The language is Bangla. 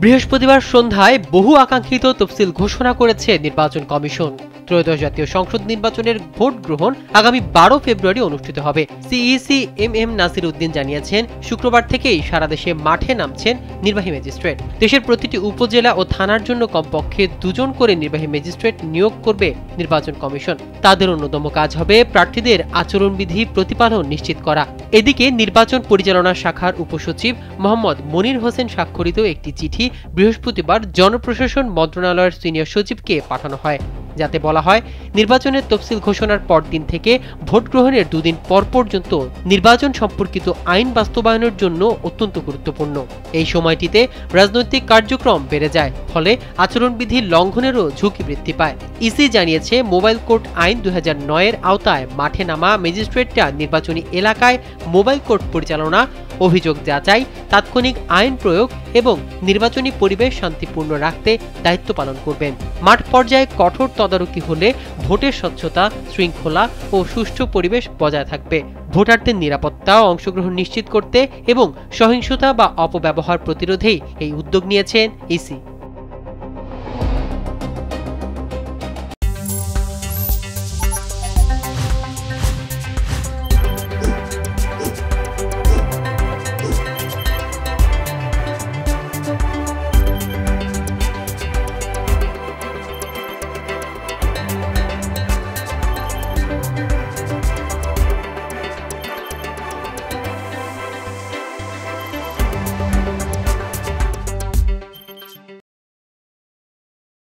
বৃহস্পতিবার সন্ধ্যায় বহু আকাঙ্ক্ষিত তফসিল ঘোষণা করেছে নির্বাচন কমিশন। ত্রয়োদশ জাতীয় সংসদ নির্বাচনের ভোট গ্রহণ আগামী 12 ফেব্রুয়ারি অনুষ্ঠিত হবে। সিইসি এম নাসির উদ্দিন জানিয়েছেন, শুক্রবার থেকেই সারা দেশে মাঠে নামছেন নির্বাহী ম্যাজিস্ট্রেট। দেশের প্রতিটি উপজেলা ও থানার জন্য কমপক্ষে 2 জন করে নির্বাহী ম্যাজিস্ট্রেট নিয়োগ করবে নির্বাচন কমিশন। তাদের অন্যতম কাজ হবে প্রার্থীদের আচরণবিধি প্রতিপালন নিশ্চিত করা। এদিকে নির্বাচন পরিচালনা শাখার উপসচিব মোহাম্মদ মনির হোসেন স্বাক্ষরিত একটি চিঠি বৃহস্পতিবার জনপ্রশাসন মন্ত্রণালয়ের সিনিয়র সচিবকে পাঠানো হয়, যাতে বলা হয় নির্বাচনের তফসিল ঘোষণার পরদিন থেকে ভোট গ্রহণের 2 দিন পর পর্যন্ত নির্বাচন সম্পর্কিত আইন বাস্তবায়নের জন্য অত্যন্ত গুরুত্বপূর্ণ। এই সময়টিতে রাজনৈতিক কার্যক্রম বেড়ে যায়, ফলে আচরণবিধি লঙ্ঘনেরও ঝুঁকি বৃদ্ধি পায়। ইসি জানিয়েছে, মোবাইল কোর্ট আইন 2009 এর আওতায় মাঠে নামা ম্যাজিস্ট্রেটরা নির্বাচনী এলাকায় মোবাইল কোর্ট পরিচালনা, অভিযোগ যাচাই, তাৎক্ষণিক আইন প্রয়োগ এবং নির্বাচনী পরিবেশ শান্তিপূর্ণ রাখতে দায়িত্ব পালন করবেন। মাঠ পর্যায়ে কঠোর তদারকি হলে ভোটের স্বচ্ছতা, শৃঙ্খলা ও সুষ্ঠু পরিবেশ বজায় থাকবে। ভোটারদের নিরাপত্তা ও অংশগ্রহণ নিশ্চিত করতে এবং সহিংসতা বা অপব্যবহার প্রতিরোধেই এই উদ্যোগ নিয়েছেন ইসি।